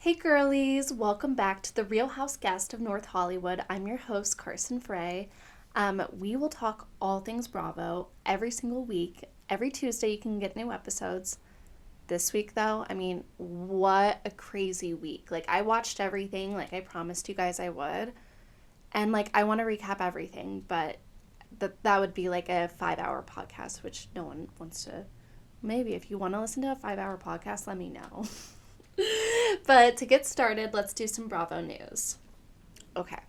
Hey girlies, welcome back to the Real House Guest of North Hollywood. I'm your host, Carson Frae. We will talk all things Bravo every single week. Every Tuesday you can get new episodes. This week though, what a crazy week. I watched everything like I promised you guys I would. And I want to recap everything, but that would be like a 5-hour podcast, which no one wants to. Maybe if you want to listen to a 5-hour podcast, let me know. But to get started, let's do some Bravo news. Okay.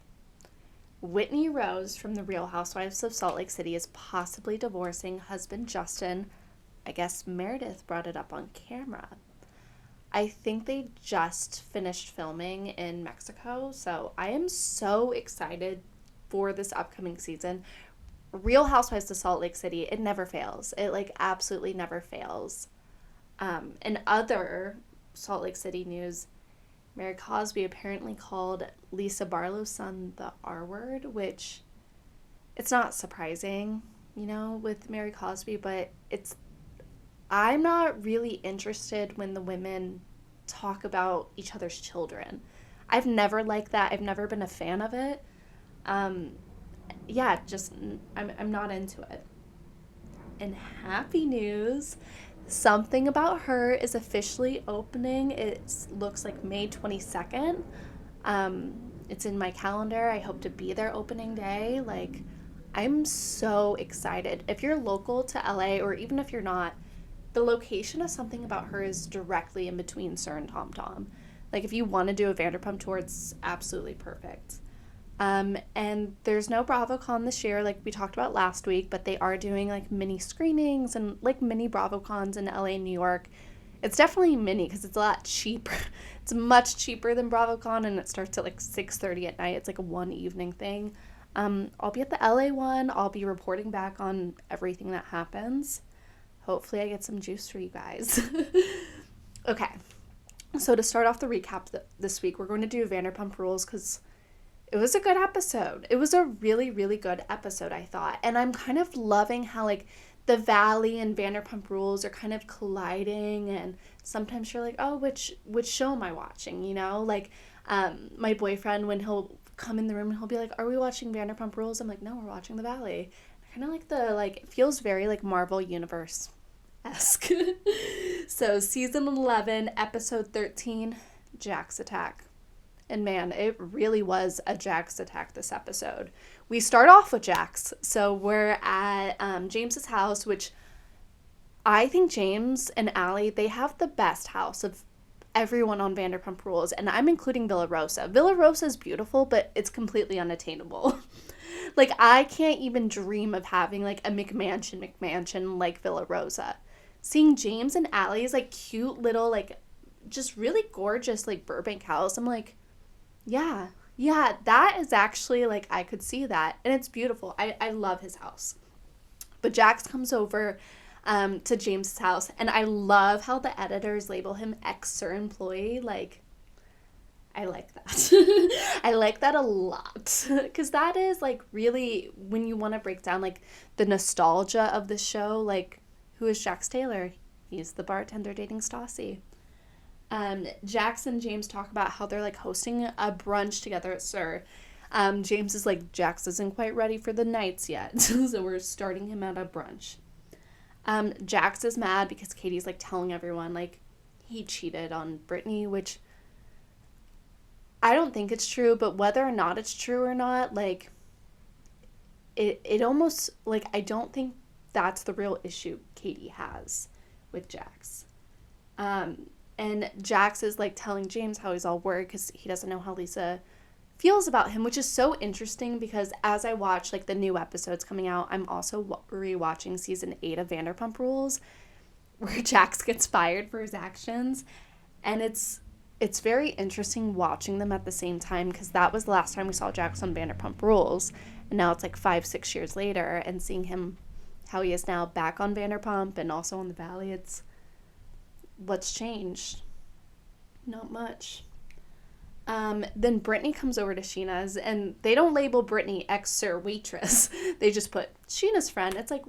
Whitney Rose from The Real Housewives of Salt Lake City is possibly divorcing husband Justin. I guess Meredith brought it up on camera. I think they just finished filming in Mexico, so I am so excited for this upcoming season. Real Housewives of Salt Lake City, it never fails. It absolutely never fails. And other Salt Lake City news, Mary Cosby apparently called Lisa Barlow's son the R word, which it's not surprising, with Mary Cosby, but I'm not really interested when the women talk about each other's children. I've never liked that. I've never been a fan of it. I'm not into it. And happy news, Something About Her is officially opening. It looks like May 22nd. It's in my calendar. I hope to be there opening day. I'm so excited. If you're local to LA, or even if you're not, the location of Something About Her is directly in between SUR and Tom Tom. If you want to do a Vanderpump tour, it's absolutely perfect. And there's no BravoCon this year, like we talked about last week, but they are doing mini screenings and mini BravoCons in LA and New York. It's definitely mini because it's a lot cheaper. It's much cheaper than BravoCon, and it starts at 6:30 at night. It's a one evening thing. I'll be at the LA one. I'll be reporting back on everything that happens. Hopefully I get some juice for you guys. Okay. So to start off the recap this week, we're going to do Vanderpump Rules because it was a good episode. It was a really, really good episode, I thought. And I'm kind of loving how, the Valley and Vanderpump Rules are kind of colliding. And sometimes you're like, oh, which show am I watching, my boyfriend, when he'll come in the room and he'll be like, are we watching Vanderpump Rules? I'm like, no, we're watching the Valley. I kind of like it feels very, Marvel Universe-esque. So, Season 11, Episode 13, Jack's Attack. And man, it really was a Jax attack this episode. We start off with Jax. So we're at James's house, which I think James and Allie, they have the best house of everyone on Vanderpump Rules. And I'm including Villa Rosa. Villa Rosa is beautiful, but it's completely unattainable. I can't even dream of having a McMansion like Villa Rosa. Seeing James and Allie's cute little just really gorgeous Burbank house, I'm yeah, that is actually, I could see that. And it's beautiful. I love his house. But Jax comes over to James's house. And I love how the editors label him ex-SUR employee. I like that. I like that a lot. Because that is, really, when you want to break down, the nostalgia of the show. Who is Jax Taylor? He's the bartender dating Stassi. Jax and James talk about how they're hosting a brunch together at SUR. James is Jax isn't quite ready for the nights yet, so we're starting him at a brunch. Jax is mad because Katie's telling everyone he cheated on Brittany, which I don't think it's true, but whether or not it's true or not, it almost I don't think that's the real issue Katie has with Jax. And Jax is telling James how he's all worried because he doesn't know how Lisa feels about him, which is so interesting because as I watch like the new episodes coming out, I'm also rewatching season 8 of Vanderpump Rules, where Jax gets fired for his actions, and it's very interesting watching them at the same time because that was the last time we saw Jax on Vanderpump Rules, and now it's like 5-6 years later, and seeing him how he is now back on Vanderpump and also on the Valley. It's what's changed. Not much. Then Brittany comes over to Sheena's, and they don't label Brittany ex-sir waitress. They just put Sheena's friend. It's like,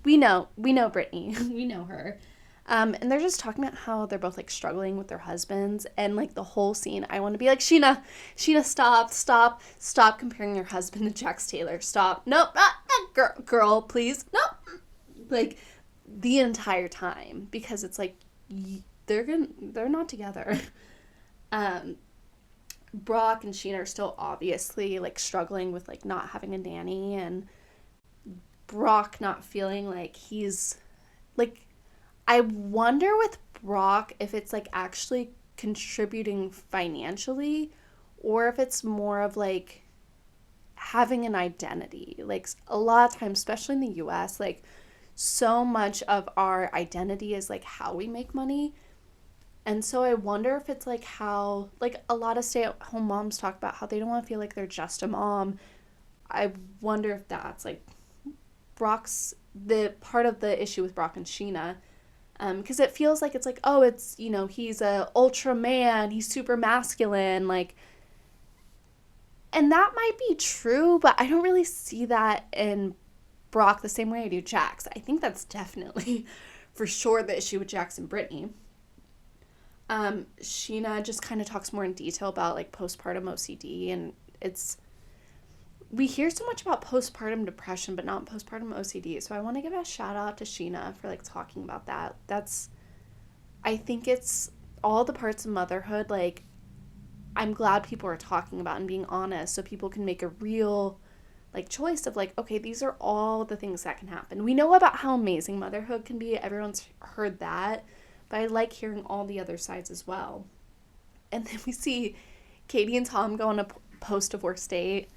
we know Brittany. We know her. And they're just talking about how they're both like struggling with their husbands, and like the whole scene, I want to be like, Sheena, stop comparing your husband to Jax Taylor. Stop. Nope. Girl, please. Nope. Like the entire time, because it's like, they're not together. Brock and Sheena are still obviously like struggling with like not having a nanny, and Brock not feeling like he's like, I wonder with Brock if it's like actually contributing financially, or if it's more of like having an identity. Like a lot of times, especially in the US, like so much of our identity is like how we make money. And so I wonder if it's like how, like a lot of stay-at-home moms talk about how they don't want to feel like they're just a mom. I wonder if that's like the part of the issue with Brock and Sheena. Because it feels like it's like, oh, it's, you know, he's a ultra man, he's super masculine, like, and that might be true, but I don't really see that in Brock the same way I do Jax. I think that's definitely for sure the issue with Jax and Brittany. Sheena just kind of talks more in detail about like postpartum OCD, and we hear so much about postpartum depression but not postpartum OCD, so I want to give a shout out to Sheena for like talking about that. I think it's all the parts of motherhood, like I'm glad people are talking about and being honest so people can make a real like choice of like, okay, these are all the things that can happen. We know about how amazing motherhood can be, everyone's heard that, but I like hearing all the other sides as well. And then we see Katie and Tom go on a post-divorce date.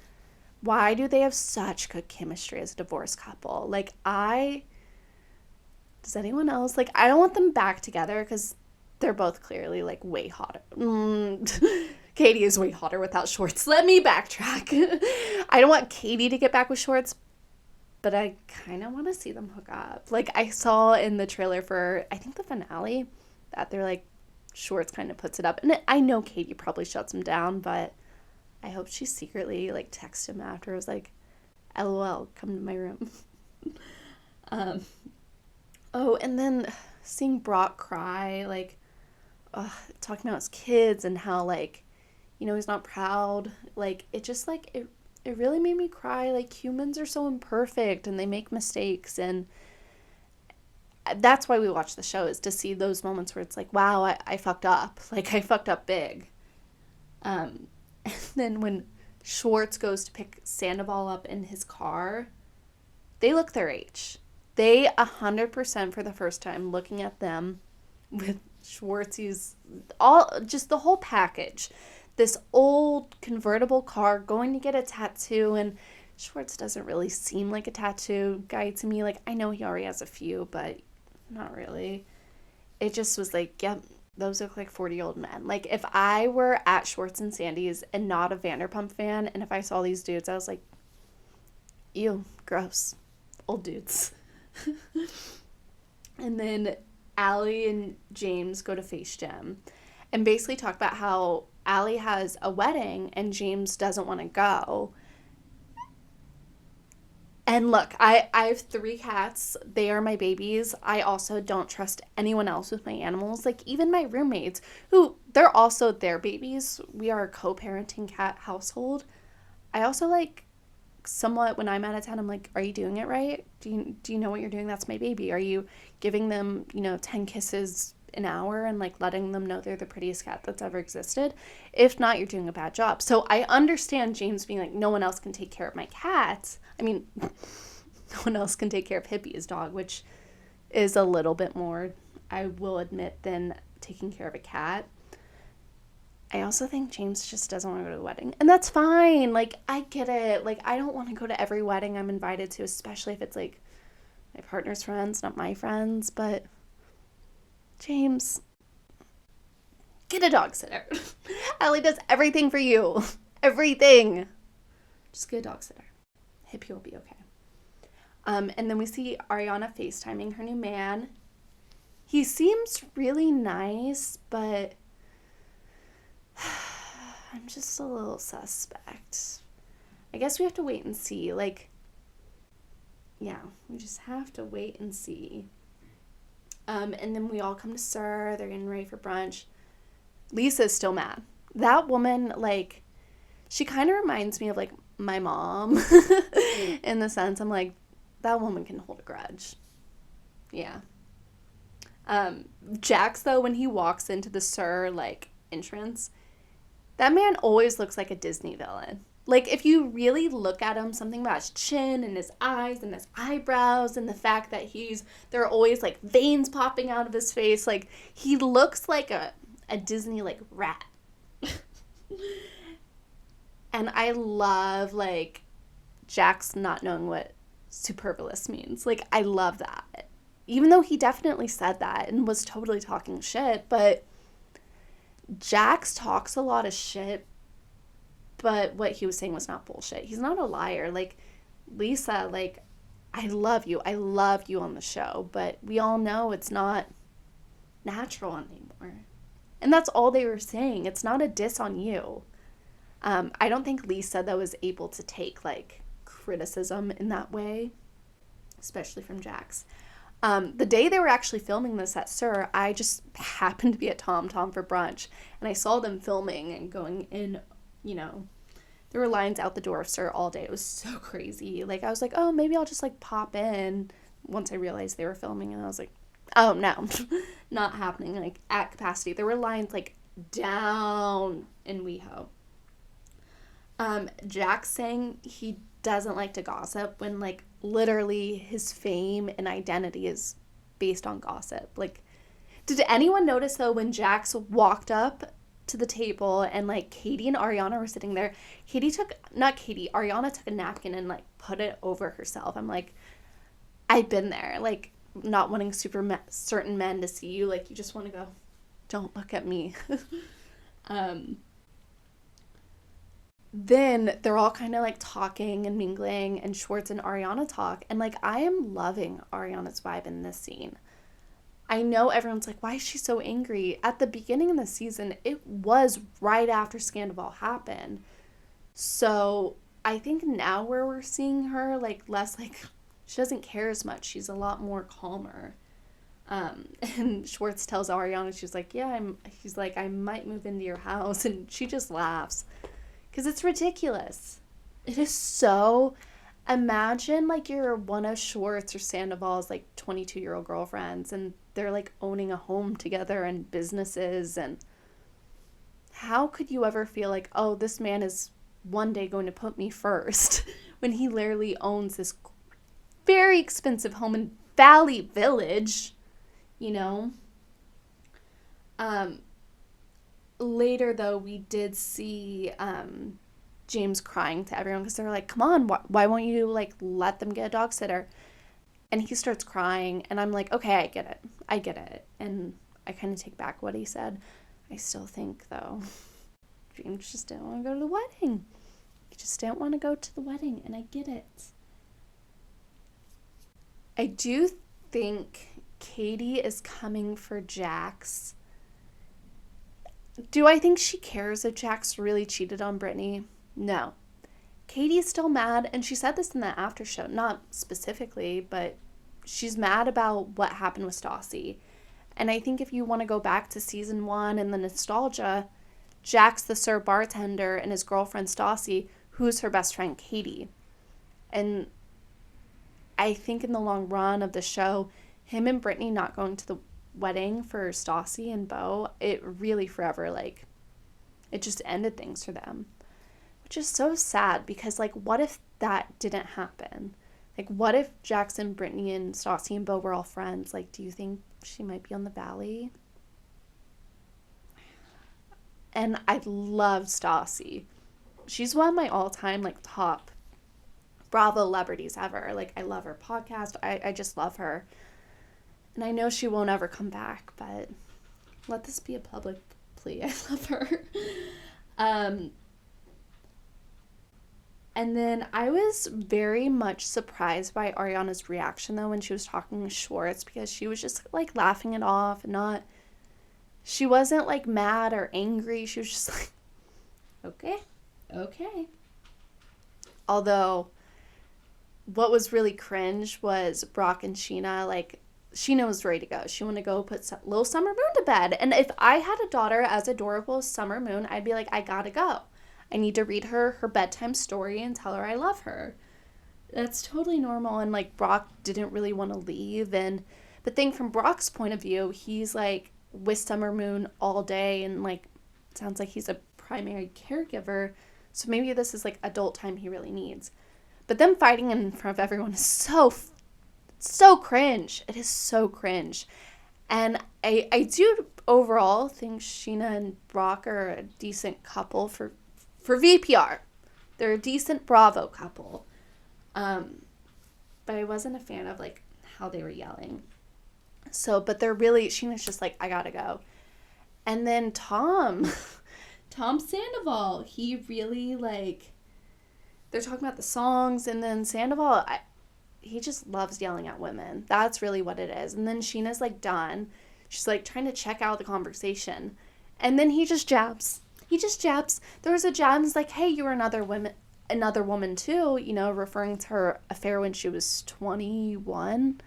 Why do they have such good chemistry as a divorced couple? Like, does anyone else, like, I don't want them back together because they're both clearly, like, way hotter. Katie is way hotter without Schwartz. Let me backtrack. I don't want Katie to get back with Schwartz, but I kind of want to see them hook up. Like, I saw in the trailer for, I think the finale, that they're like, Schwartz kind of puts it up. And I know Katie probably shuts him down, but I hope she secretly, like, texted him after. I was like, LOL, come to my room. Oh, and then seeing Brock cry, like, talking about his kids and how, like, you know, he's not proud. Like, it just, like, it really made me cry. Like, humans are so imperfect and they make mistakes, and that's why we watch the show, is to see those moments where it's like, wow, I fucked up. Like, I fucked up big. And then when Schwartz goes to pick Sandoval up in his car, they look their age. They 100% for the first time looking at them with Schwartzy's just the whole package. This old convertible car, going to get a tattoo, and Schwartz doesn't really seem like a tattoo guy to me. Like, I know he already has a few, but not really. It just was like, yep, those look like 40-year-old men. Like, if I were at Schwartz and Sandy's and not a Vanderpump fan, and if I saw these dudes, I was like, ew, gross. Old dudes. And then Allie and James go to Face Gym and basically talk about how Allie has a wedding and James doesn't want to go. And look, I have 3 cats. They are my babies. I also don't trust anyone else with my animals. Like, even my roommates, who, they're also their babies. We are a co-parenting cat household. I also, like, somewhat, when I'm out of town, I'm like, are you doing it right? Do you know what you're doing? That's my baby. Are you giving them, 10 kisses an hour and, like, letting them know they're the prettiest cat that's ever existed? If not, you're doing a bad job. So I understand James being like, no one else can take care of my cats. I mean, no one else can take care of Hippie's dog, which is a little bit more, I will admit, than taking care of a cat. I also think James just doesn't want to go to the wedding. And that's fine. Like, I get it. Like, I don't want to go to every wedding I'm invited to, especially if it's, like, my partner's friends, not my friends. But, James, get a dog sitter. Allie does everything for you. Everything. Just get a dog sitter. Hippie will be okay. And then we see Ariana FaceTiming her new man. He seems really nice, but I'm just a little suspect. I guess we have to wait and see. Like, yeah, we just have to wait and see. And then we all come to Sir. They're getting ready for brunch. Lisa's still mad. That woman, like, she kind of reminds me of, like, my mom in the sense I'm like, that woman can hold a grudge. Yeah. Jax, though, when he walks into the Sir, like, entrance, that man always looks like a Disney villain. Like, if you really look at him, something about his chin and his eyes and his eyebrows and the fact that there are always, like, veins popping out of his face. Like, he looks like a Disney, like, rat. And I love, like, Jax not knowing what superfluous means. Like, I love that. Even though he definitely said that and was totally talking shit, but Jax talks a lot of shit, but what he was saying was not bullshit. He's not a liar. Like, Lisa, like, I love you on the show, but we all know it's not natural anymore. And that's all they were saying. It's not a diss on you. I don't think Lisa, though, is able to take, like, criticism in that way, especially from Jax. The day they were actually filming this at Sir, I just happened to be at Tom Tom for brunch, and I saw them filming and going in, you know, there were lines out the door of Sir all day. It was so crazy. Like, I was like, oh, maybe I'll just, like, pop in once I realized they were filming, and I was like, oh, no, not happening, like, at capacity. There were lines, like, down in WeHo. Jax saying he doesn't like to gossip when, like, literally his fame and identity is based on gossip. Like, did anyone notice, though, when Jax walked up to the table and, like, Katie and Ariana were sitting there, Ariana took a napkin and, like, put it over herself. I'm like, I've been there, like, not wanting certain men to see you, like, you just want to go, don't look at me. Then they're all kind of, like, talking and mingling, and Schwartz and Ariana talk, and, like, I am loving Ariana's vibe in this scene. I know everyone's like, why is she so angry? At the beginning of the season, it was right after Scandival happened. So I think now where we're seeing her, like, less, like, she doesn't care as much. She's a lot more calmer. And Schwartz tells Ariana, she's like, he's like, I might move into your house. And she just laughs. Because it's ridiculous. It is so... Imagine, like, you're one of Schwartz or Sandoval's, like, 22-year-old girlfriends, and they're, like, owning a home together and businesses, and how could you ever feel like, oh, this man is one day going to put me first, when he literally owns this very expensive home in Valley Village, you know? Later, though, we did see James crying to everyone because they're like, come on, why won't you, like, let them get a dog sitter? And he starts crying, and I'm like, okay, I get it. And I kind of take back what he said. I still think, though, James just didn't want to go to the wedding. He just didn't want to go to the wedding, and I get it. I do think Katie is coming for Jax. Do I think she cares if Jax really cheated on Brittany? No. Katie's still mad, and she said this in the after show, not specifically, but she's mad about what happened with Stassi. And I think if you want to go back to season 1 and the nostalgia, Jax the Sir bartender and his girlfriend Stassi, who's her best friend Katie. And I think in the long run of the show, him and Brittany not going to the wedding for Stassi and Beau, it really forever, like, it just ended things for them. Which is so sad because, like, what if that didn't happen? Like, what if Jackson, Brittany, and Stassi and Beau were all friends? Like, do you think she might be on the Valley? And I love Stassi. She's one of my all-time, like, top Bravo celebrities ever. Like, I love her podcast. I just love her. And I know she won't ever come back, but let this be a public plea. I love her. And then I was very much surprised by Ariana's reaction, though, when she was talking to Schwartz, because she was just, like, laughing it off and not... She wasn't, like, mad or angry. She was just like, okay. Although, what was really cringe was Brock and Sheena, like, Sheena was ready to go. She wanted to go put little Summer Moon to bed. And if I had a daughter as adorable as Summer Moon, I'd be like, I gotta go. I need to read her bedtime story and tell her I love her. That's totally normal. And, like, Brock didn't really want to leave. And the thing from Brock's point of view, he's, like, with Summer Moon all day. And, like, sounds like he's a primary caregiver. So maybe this is, like, adult time he really needs. But them fighting in front of everyone is so cringe. It is so cringe. And I do overall think Sheena and Brock are a decent couple for VPR. They're a decent Bravo couple. But I wasn't a fan of, like, how they were yelling. So, but they're really, Sheena's just like, I gotta go. And then Tom Sandoval, he really, like, they're talking about the songs, and then Sandoval, he just loves yelling at women. That's really what it is. And then Sheena's, like, done. She's, like, trying to check out the conversation. And then he just jabs. There was a jab, and it's like, hey, you were another woman too, you know, referring to her affair when she was 21.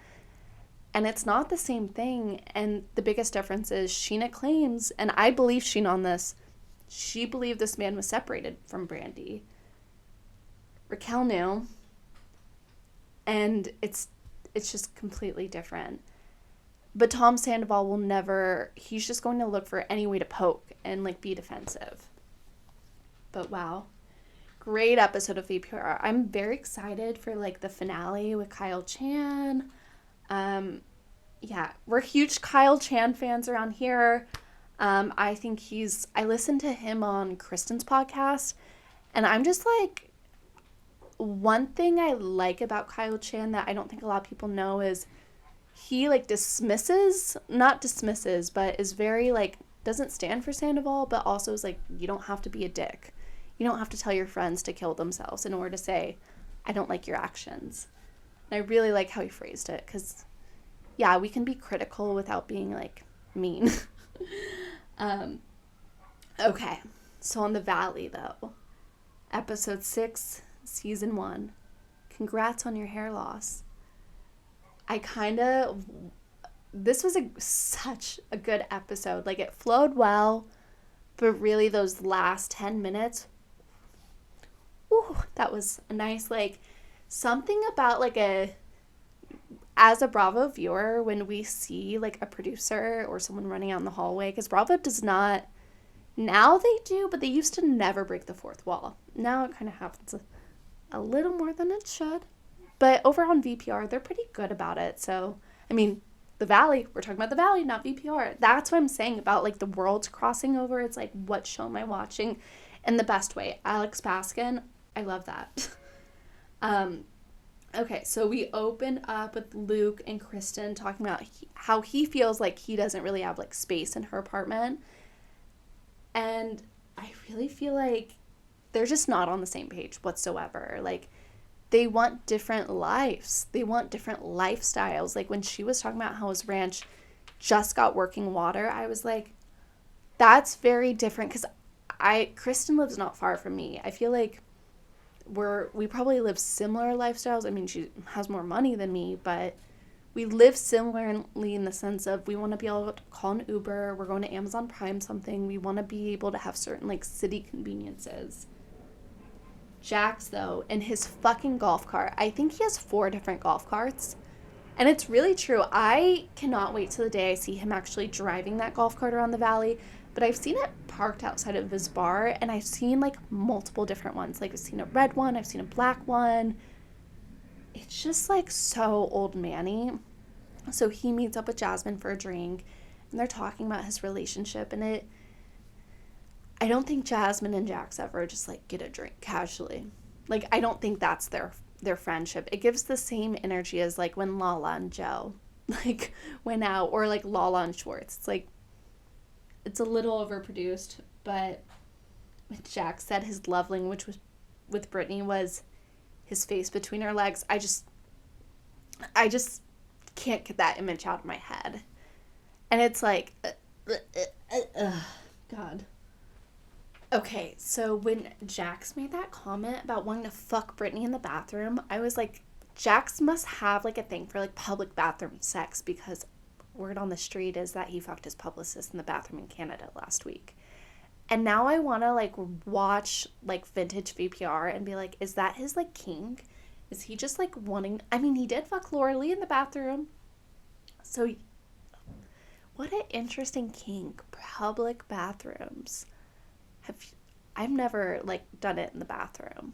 And it's not the same thing. And the biggest difference is Sheena claims, and I believe Sheena on this, she believed this man was separated from Brandy. Raquel knew. And it's just completely different. But Tom Sandoval will never, he's just going to look for any way to poke and, like, be defensive. But wow. Great episode of VPR. I'm very excited for, like, the finale with Kyle Chan. Yeah, we're huge Kyle Chan fans around here. I think I listened to him on Kristen's podcast, and I'm just like, one thing I like about Kyle Chan that I don't think a lot of people know is he, like, not dismisses, but is very, like, doesn't stand for Sandoval, but also is like, you don't have to be a dick. You don't have to tell your friends to kill themselves in order to say, I don't like your actions. And I really like how he phrased it, because, yeah, we can be critical without being, like, mean. Okay, so on the Valley, though, episode 6, season 1, congrats on your hair loss. This was such a good episode. Like, it flowed well, but really those last 10 minutes, ooh, that was a nice, like, something about, like, as a Bravo viewer, when we see, like, a producer or someone running out in the hallway, because Bravo does not, now they do, but they used to never break the fourth wall. Now it kind of happens a little more than it should. But over on VPR, they're pretty good about it. So, I mean, the Valley, we're talking about the Valley, not VPR. That's what I'm saying about, like, the worlds crossing over. It's like, what show am I watching? In the best way. Alex Baskin, I love that. Okay, so we open up with Luke and Kristen talking about how he feels like he doesn't really have, like, space in her apartment. And I really feel like they're just not on the same page whatsoever. Like, they want different lives. They want different lifestyles. Like, when she was talking about how his ranch just got working water, I was like, that's very different, because Kristen lives not far from me. I feel like we probably live similar lifestyles. I mean, she has more money than me, but we live similarly in the sense of we want to be able to call an Uber. We're going to Amazon Prime something. We want to be able to have certain, like, city conveniences. Jax, though, in his fucking golf cart, I think he has 4 different golf carts. And it's really true. I cannot wait till the day I see him actually driving that golf cart around the Valley. But I've seen it parked outside of his bar, and I've seen, like, multiple different ones. Like, I've seen a red one, I've seen a black one. It's just, like, so old manny. So he meets up with Jasmine for a drink, and they're talking about his relationship, and I don't think Jasmine and Jax ever just like get a drink casually. Like, I don't think that's their friendship. It gives the same energy as like when Lala and Joe like went out, or like Lala and Schwartz. It's like, it's a little overproduced, but Jax said his love language with Brittany was his face between her legs. I just can't get that image out of my head. And it's like, God. Okay, so when Jax made that comment about wanting to fuck Brittany in the bathroom, I was like, Jax must have like a thing for like public bathroom sex, because word on the street is that he fucked his publicist in the bathroom in Canada last week. And now I want to like watch like vintage VPR and be like, is that his like kink? Is he just like wanting, I mean, he did fuck Laura Lee in the bathroom. So what an interesting kink, public bathrooms. I've never like done it in the bathroom.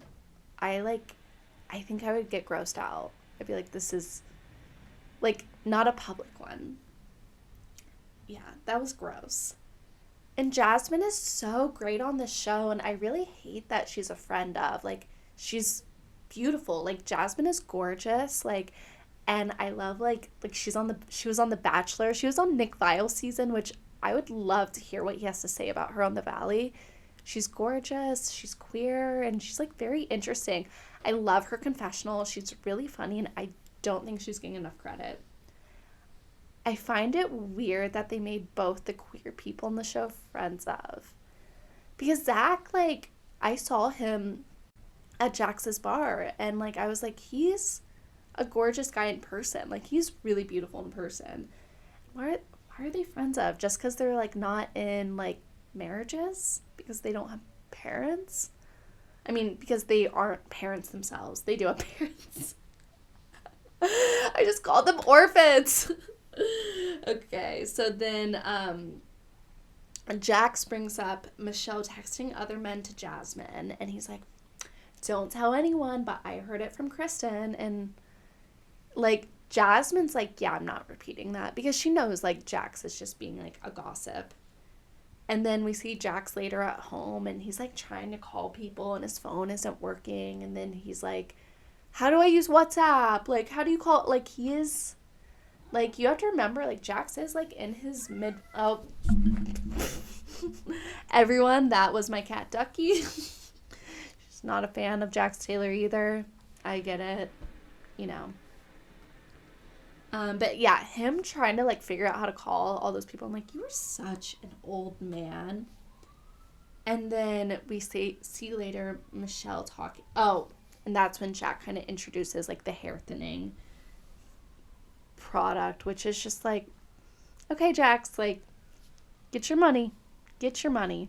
I think I would get grossed out. I'd be like, this is like not a public one. Yeah, that was gross. And Jasmine is so great on this show, and I really hate that she's a friend of. Like, she's beautiful. Like, Jasmine is gorgeous. Like, and I love like she was on The Bachelor. She was on Nick Viall's season, which I would love to hear what he has to say about her on The Valley. She's gorgeous, she's queer, and she's like very interesting. I love her confessional. She's really funny, and I don't think she's getting enough credit. I find it weird that they made both the queer people in the show friends of. Because Zach, like, I saw him at Jax's bar, and like I was like, he's a gorgeous guy in person. Like, he's really beautiful in person. Why are they friends of? Just because they're like not in like marriages? Because they don't have parents? I mean, because they aren't parents themselves. They do have parents. I just called them orphans. Okay, so then Jax brings up Michelle texting other men to Jasmine, and he's like, don't tell anyone, but I heard it from Kristen. And like Jasmine's like, yeah, I'm not repeating that, because she knows like Jax is just being like a gossip. And then we see Jax later at home, and he's like trying to call people and his phone isn't working. And then he's like, how do I use WhatsApp? Like, how do you call? Like, he is, like, you have to remember, like, Jax is like in his oh, everyone, that was my cat Ducky. She's not a fan of Jax Taylor either. I get it, you know. But yeah, him trying to like figure out how to call all those people. I'm like, you're such an old man. And then we see later Michelle talking. Oh, and that's when Jack kind of introduces like the hair thinning product, which is just like, okay, Jax, like, get your money. Get your money.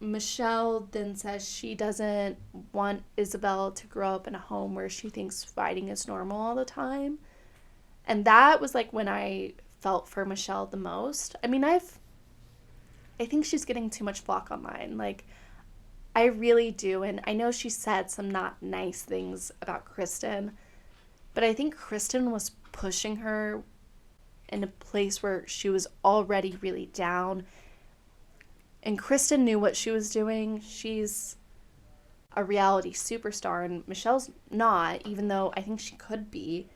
Michelle then says she doesn't want Isabel to grow up in a home where she thinks fighting is normal all the time. And that was like when I felt for Michelle the most. I mean, I think she's getting too much flack online. Like, I really do. And I know she said some not nice things about Kristen, but I think Kristen was pushing her in a place where she was already really down. And Kristen knew what she was doing. She's a reality superstar, and Michelle's not, even though I think she could be.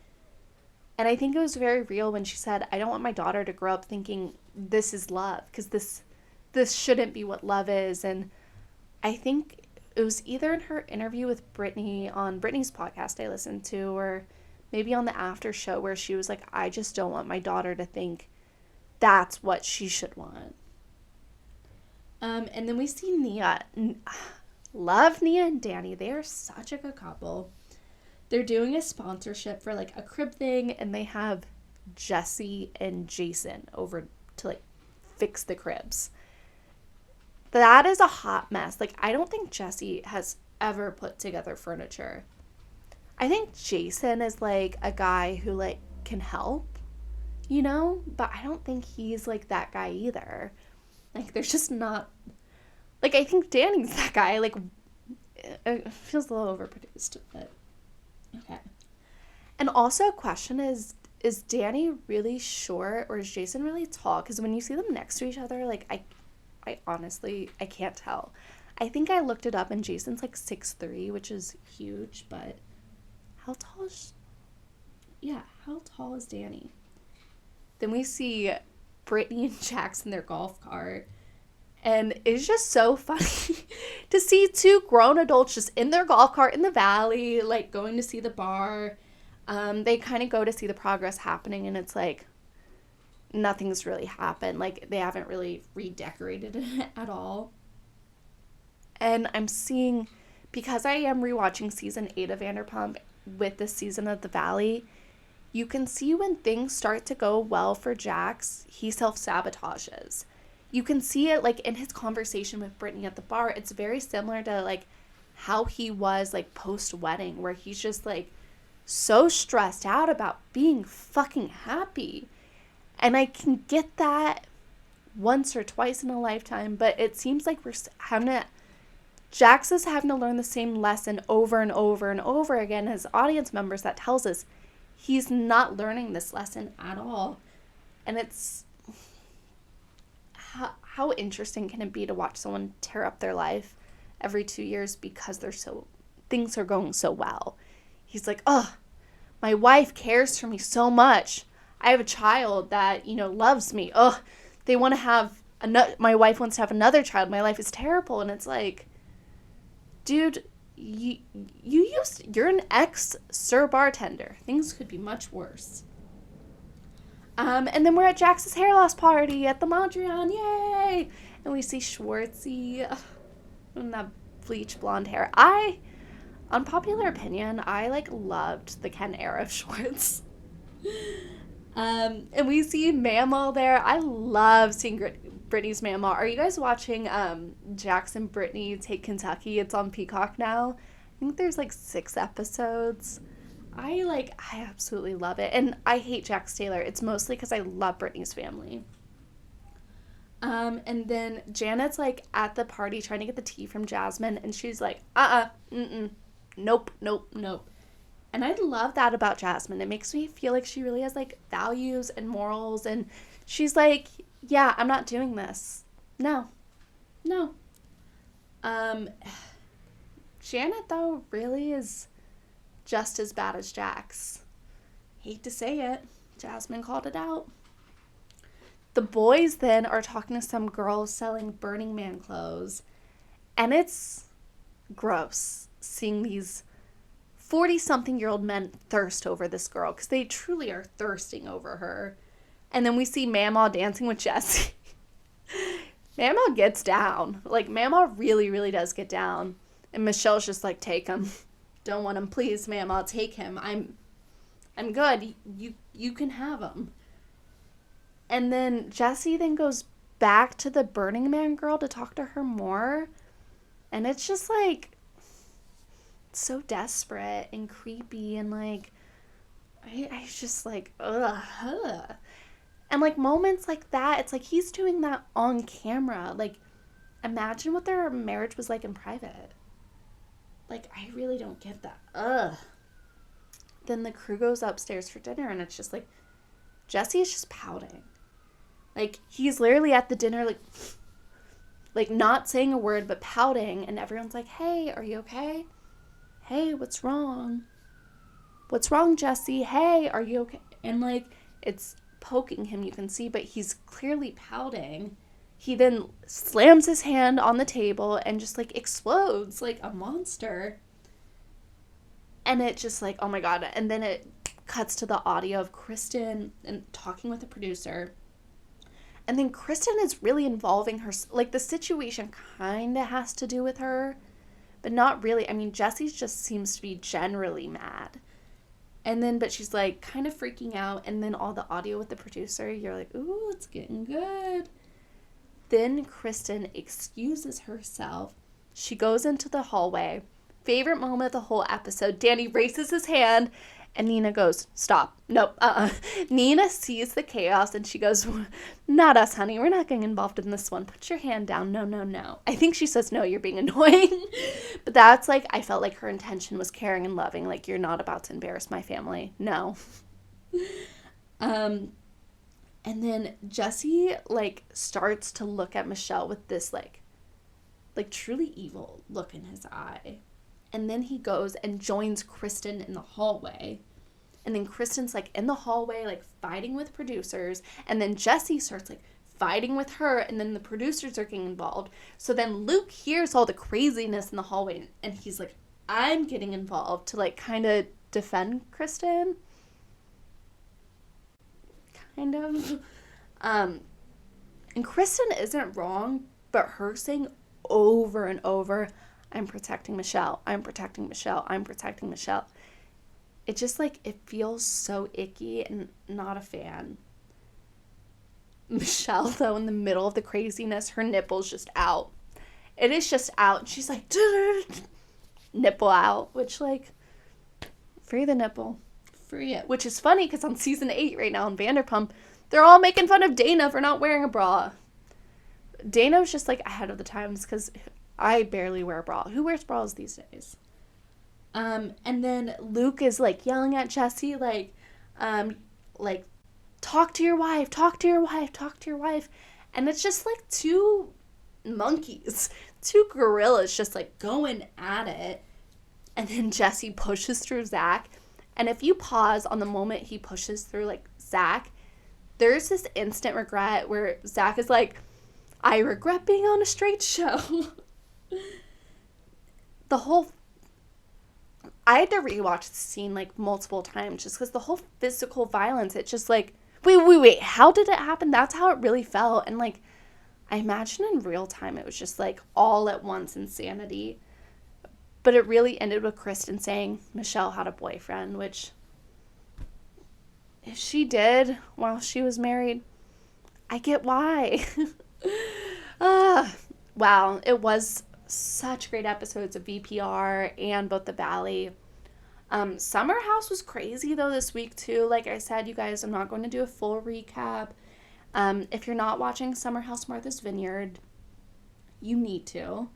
And I think it was very real when she said, I don't want my daughter to grow up thinking this is love, because this shouldn't be what love is. And I think it was either in her interview with Brittany on Brittany's podcast I listened to, or maybe on the after show, where she was like, I just don't want my daughter to think that's what she should want. And then we see Nia. Love Nia and Danny. They are such a good couple. They're doing a sponsorship for like a crib thing, and they have Jesse and Jason over to like fix the cribs. That is a hot mess. Like, I don't think Jesse has ever put together furniture. I think Jason is like a guy who like can help, you know, but I don't think he's like that guy either. Like, there's just not, like, I think Danny's that guy. Like, it feels a little overproduced, but okay. And also, a question is is Danny really short or is Jason really tall? Because when you see them next to each other, like, I honestly, I can't tell. I think I looked it up and Jason's like 6'3", which is huge, but how tall is, how tall is Danny? Then we see Brittany and Jax in their golf cart. And it's just so funny to see two grown adults just in their golf cart in the valley, like going to see the bar. They kind of go to see the progress happening, and it's like nothing's really happened. Like, they haven't really redecorated it at all. And I'm seeing, because I am rewatching season 8 of Vanderpump with this season of the Valley, you can see when things start to go well for Jax, he self-sabotages. You can see it, like, in his conversation with Brittany at the bar. It's very similar to, like, how he was, like, post-wedding, where he's just, like, so stressed out about being fucking happy. And I can get that once or twice in a lifetime, but it seems like we're having to, Jax is having to learn the same lesson over and over and over again as audience members. That tells us he's not learning this lesson at all. And it's, how interesting can it be to watch someone tear up their life every 2 years because things are going so well? He's like, oh, my wife cares for me so much. I have a child that, loves me. Oh, they want to have my wife wants to have another child. My life is terrible. And it's like, dude, you're an ex-Sir bartender. Things could be much worse. And then we're at Jax's hair loss party at the Mondrian. Yay! And we see Schwartzy and that bleach blonde hair. Unpopular opinion, I, loved the Ken era of Schwartz. And we see Mamaw there. I love seeing Brittany's Mamaw. Are you guys watching Jax and Brittany Take Kentucky? It's on Peacock now. I think there's 6 episodes. I absolutely love it. And I hate Jax Taylor. It's mostly because I love Brittany's family. And then Janet's, at the party trying to get the tea from Jasmine. And she's like, nope. And I love that about Jasmine. It makes me feel like she really has, values and morals. And she's like, yeah, I'm not doing this. No. Janet, though, really is just as bad as Jax. Hate to say it. Jasmine called it out. The boys then are talking to some girls selling Burning Man clothes. And it's gross seeing these 40-something-year-old men thirst over this girl. Because they truly are thirsting over her. And then we see Mamaw dancing with Jesse. Mamaw gets down. Mamaw really, really does get down. And Michelle's just like, take him. Don't want him, please, ma'am. I'll take him. I'm good. You can have him. And then Jesse then goes back to the Burning Man girl to talk to her more. And it's just so desperate and creepy and I just ugh. And moments like that, it's he's doing that on camera. Imagine what their marriage was like in private. I really don't get that. Ugh. Then the crew goes upstairs for dinner, and it's just Jesse is just pouting. He's literally at the dinner, not saying a word, but pouting, and everyone's like, hey, are you okay? Hey, what's wrong? What's wrong, Jesse? Hey, are you okay? And, it's poking him, you can see, but he's clearly pouting. He then slams his hand on the table and just, explodes like a monster. And it just, oh, my God. And then it cuts to the audio of Kristen and talking with the producer. And then Kristen is really involving her. The situation kind of has to do with her, but not really. I mean, Jesse's just seems to be generally mad. And then, but she's, kind of freaking out. And then all the audio with the producer, you're like, ooh, it's getting good. Then Kristen excuses herself. She goes into the hallway. Favorite moment of the whole episode. Danny raises his hand and Nina goes, stop. Nope. Nina sees the chaos and she goes, not us, honey. We're not getting involved in this one. Put your hand down. No. I think she says, no, you're being annoying. But that's I felt like her intention was caring and loving. You're not about to embarrass my family. No. And then Jesse, like, starts to look at Michelle with this, like truly evil look in his eye. And then he goes and joins Kristen in the hallway. And then Kristen's, like, in the hallway, like, fighting with producers. And then Jesse starts, like, fighting with her. And then the producers are getting involved. So then Luke hears all the craziness in the hallway. And he's like, I'm getting involved to, like, kind of defend Kristen. Kind of. And Kristen isn't wrong. But her saying over and over, I'm protecting Michelle. I'm protecting Michelle. I'm protecting Michelle. It just, like, it feels so icky and not a fan. Michelle, though, in the middle of the craziness, her nipple's just out. It is just out. She's like, nipple out, which, like, free the nipple. Free it. Which is funny because on season 8 right now on Vanderpump, they're all making fun of Dana for not wearing a bra. Dana's just, like, ahead of the times because I barely wear a bra. Who wears bras these days? And then Luke is, like, yelling at Jesse, like, talk to your wife, talk to your wife, talk to your wife. And it's just, like, two monkeys, two gorillas just, like, going at it. And then Jesse pushes through Zach. And if you pause on the moment he pushes through, like, Zach, there's this instant regret where Zach is like, I regret being on a straight show. I had to rewatch the scene, like, multiple times just because the whole physical violence, it just, like, wait, how did it happen? That's how it really felt. And, like, I imagine in real time it was just, like, all at once insanity. But it really ended with Kristen saying Michelle had a boyfriend, which, if she did while she was married, I get why. Wow, it was such great episodes of VPR and both the Valley. Summer House was crazy though this week too. Like I said, you guys, I'm not going to do a full recap. If you're not watching Summer House Martha's Vineyard, you need to.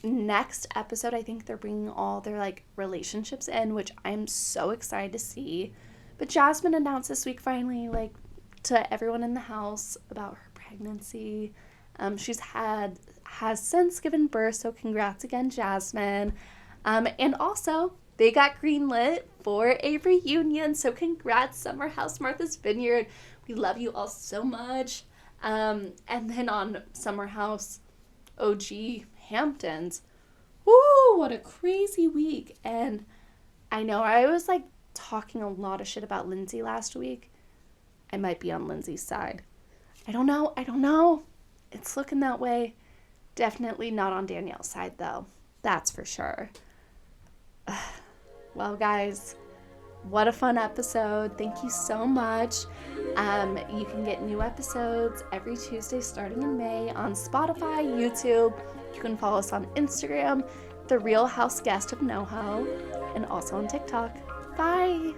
Next episode, I think they're bringing all their, like, relationships in, which I'm so excited to see. But Jasmine announced this week finally, like, to everyone in the house about her pregnancy. Has since given birth, so congrats again, Jasmine. And also, they got greenlit for a reunion, so congrats, Summer House Martha's Vineyard. We love you all so much. And then on Summer House OG Hamptons, woo, what a crazy week. And I know I was, like, talking a lot of shit about Lindsay last week. I might be on Lindsay's side. I don't know. It's looking that way. Definitely not on Danielle's side, though. That's for sure. Well, guys, what a fun episode. Thank you so much. You can get new episodes every Tuesday starting in May on Spotify, YouTube. You can follow us on Instagram, The Real House Guest of NoHo, and also on TikTok. Bye!